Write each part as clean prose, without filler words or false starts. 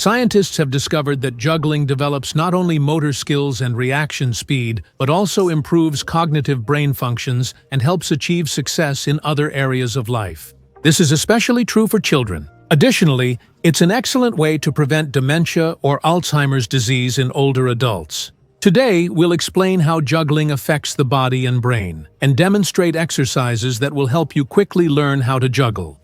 Scientists have discovered that juggling develops not only motor skills and reaction speed, but also improves cognitive brain functions and helps achieve success in other areas of life. This is especially true for children. Additionally, it's an excellent way to prevent dementia or Alzheimer's disease in older adults. Today, we'll explain how juggling affects the body and brain, and demonstrate exercises that will help you quickly learn how to juggle.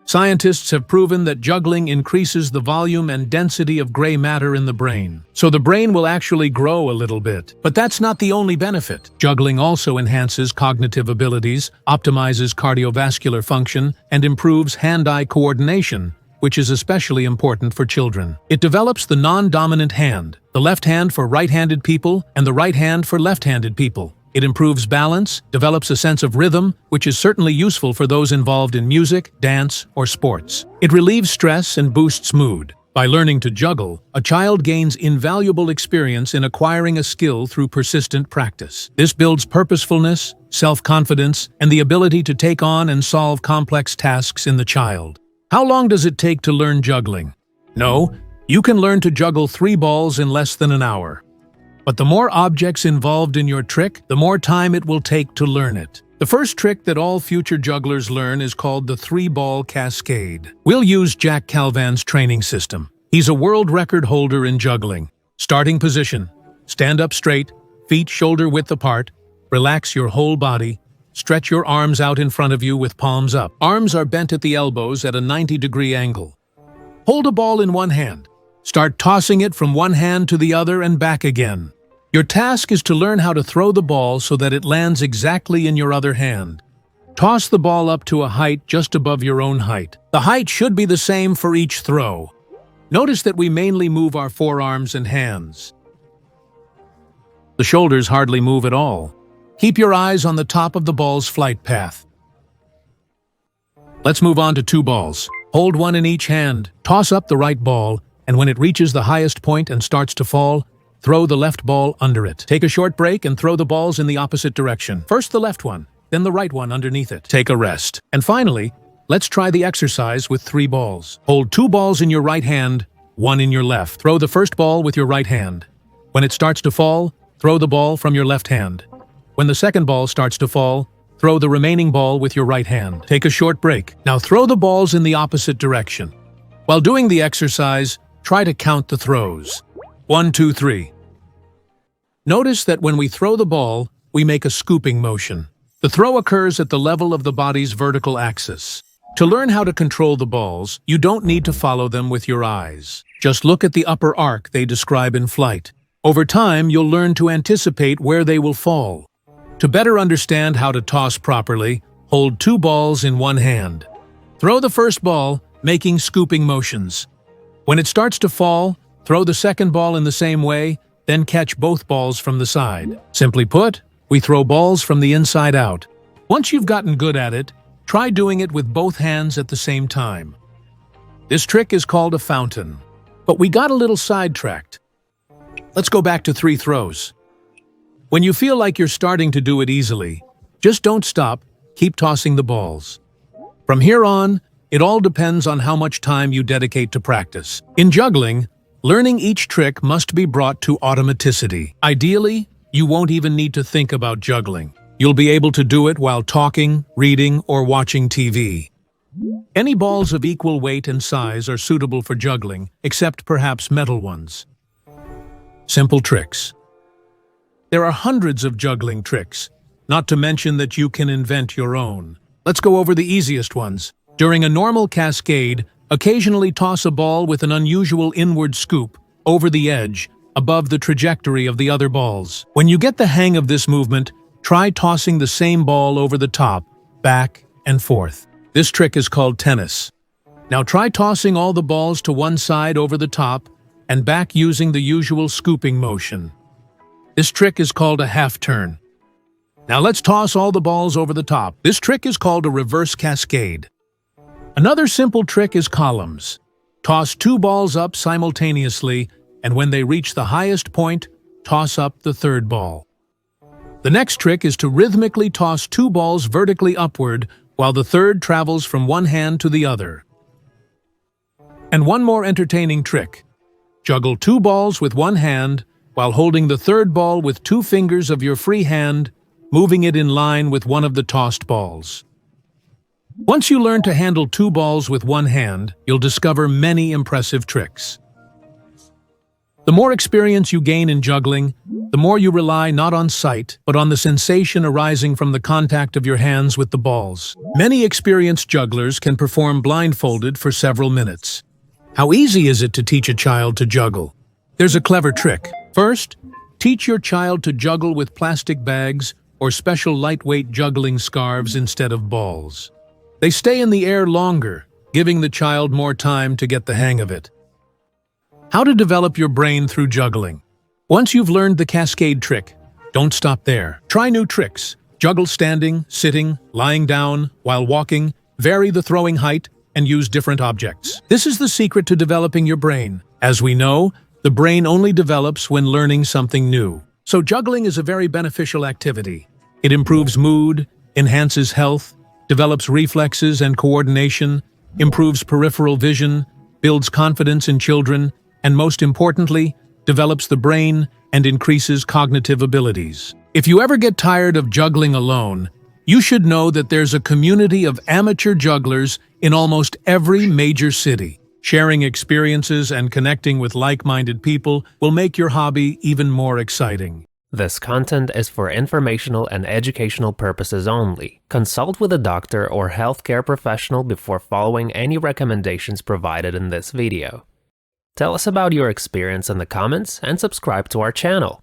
Scientists have proven that juggling increases the volume and density of gray matter in the brain, so the brain will actually grow a little bit. But that's not the only benefit. Juggling also enhances cognitive abilities, optimizes cardiovascular function, and improves hand-eye coordination, which is especially important for children. It develops the non-dominant hand, the left hand for right-handed people and the right hand for left-handed people. It improves balance, develops a sense of rhythm, which is certainly useful for those involved in music, dance, or sports. It relieves stress and boosts mood. By learning to juggle, a child gains invaluable experience in acquiring a skill through persistent practice. This builds purposefulness, self-confidence, and the ability to take on and solve complex tasks in the child. How long does it take to learn juggling? No, you can learn to juggle 3 balls in less than an hour. But the more objects involved in your trick, the more time it will take to learn it. The first trick that all future jugglers learn is called the 3-ball cascade. We'll use Jack Calvan's training system. He's a world record holder in juggling. Starting position: stand up straight, feet shoulder-width apart, relax your whole body, stretch your arms out in front of you with palms up. Arms are bent at the elbows at a 90-degree angle. Hold a ball in one hand. Start tossing it from one hand to the other and back again. Your task is to learn how to throw the ball so that it lands exactly in your other hand. Toss the ball up to a height just above your own height. The height should be the same for each throw. Notice that we mainly move our forearms and hands. The shoulders hardly move at all. Keep your eyes on the top of the ball's flight path. Let's move on to 2 balls. Hold one in each hand. Toss up the right ball, and when it reaches the highest point and starts to fall, throw the left ball under it. Take a short break and throw the balls in the opposite direction. First the left one, then the right one underneath it. Take a rest. And finally, let's try the exercise with 3 balls. Hold 2 balls in your right hand, 1 in your left. Throw the first ball with your right hand. When it starts to fall, throw the ball from your left hand. When the second ball starts to fall, throw the remaining ball with your right hand. Take a short break. Now throw the balls in the opposite direction. While doing the exercise, try to count the throws. 1, 2, 3. Notice that when we throw the ball, we make a scooping motion. The throw occurs at the level of the body's vertical axis. To learn how to control the balls, you don't need to follow them with your eyes. Just look at the upper arc they describe in flight. Over time, you'll learn to anticipate where they will fall. To better understand how to toss properly, hold 2 balls in one hand. Throw the first ball, making scooping motions. When it starts to fall, throw the second ball in the same way, then catch both balls from the side. Simply put, we throw balls from the inside out. Once you've gotten good at it, try doing it with both hands at the same time. This trick is called a fountain. But we got a little sidetracked. Let's go back to 3 throws. When you feel like you're starting to do it easily, just don't stop, keep tossing the balls. From here on, it all depends on how much time you dedicate to practice. In juggling, learning each trick must be brought to automaticity. Ideally, you won't even need to think about juggling. You'll be able to do it while talking, reading, or watching TV. Any balls of equal weight and size are suitable for juggling, except perhaps metal ones. Simple tricks. There are hundreds of juggling tricks, not to mention that you can invent your own. Let's go over the easiest ones. During a normal cascade, occasionally toss a ball with an unusual inward scoop over the edge, above the trajectory of the other balls. When you get the hang of this movement, try tossing the same ball over the top, back, and forth. This trick is called tennis. Now try tossing all the balls to one side over the top and back using the usual scooping motion. This trick is called a half turn. Now let's toss all the balls over the top. This trick is called a reverse cascade. Another simple trick is columns. Toss 2 balls up simultaneously, and when they reach the highest point, toss up the third ball. The next trick is to rhythmically toss 2 balls vertically upward while the third travels from one hand to the other. And one more entertaining trick. Juggle 2 balls with one hand while holding the third ball with 2 fingers of your free hand, moving it in line with one of the tossed balls. Once you learn to handle 2 balls with one hand, you'll discover many impressive tricks. The more experience you gain in juggling, the more you rely not on sight, but on the sensation arising from the contact of your hands with the balls. Many experienced jugglers can perform blindfolded for several minutes. How easy is it to teach a child to juggle? There's a clever trick. First, teach your child to juggle with plastic bags or special lightweight juggling scarves instead of balls. They stay in the air longer, giving the child more time to get the hang of it. How to develop your brain through juggling. Once you've learned the cascade trick, don't stop there. Try new tricks. Juggle standing, sitting, lying down, while walking, vary the throwing height, and use different objects. This is the secret to developing your brain. As we know, the brain only develops when learning something new. So juggling is a very beneficial activity. It improves mood, enhances health, develops reflexes and coordination, improves peripheral vision, builds confidence in children, and most importantly, develops the brain and increases cognitive abilities. If you ever get tired of juggling alone, you should know that there's a community of amateur jugglers in almost every major city. Sharing experiences and connecting with like-minded people will make your hobby even more exciting. This content is for informational and educational purposes only. Consult with a doctor or healthcare professional before following any recommendations provided in this video. Tell us about your experience in the comments and subscribe to our channel.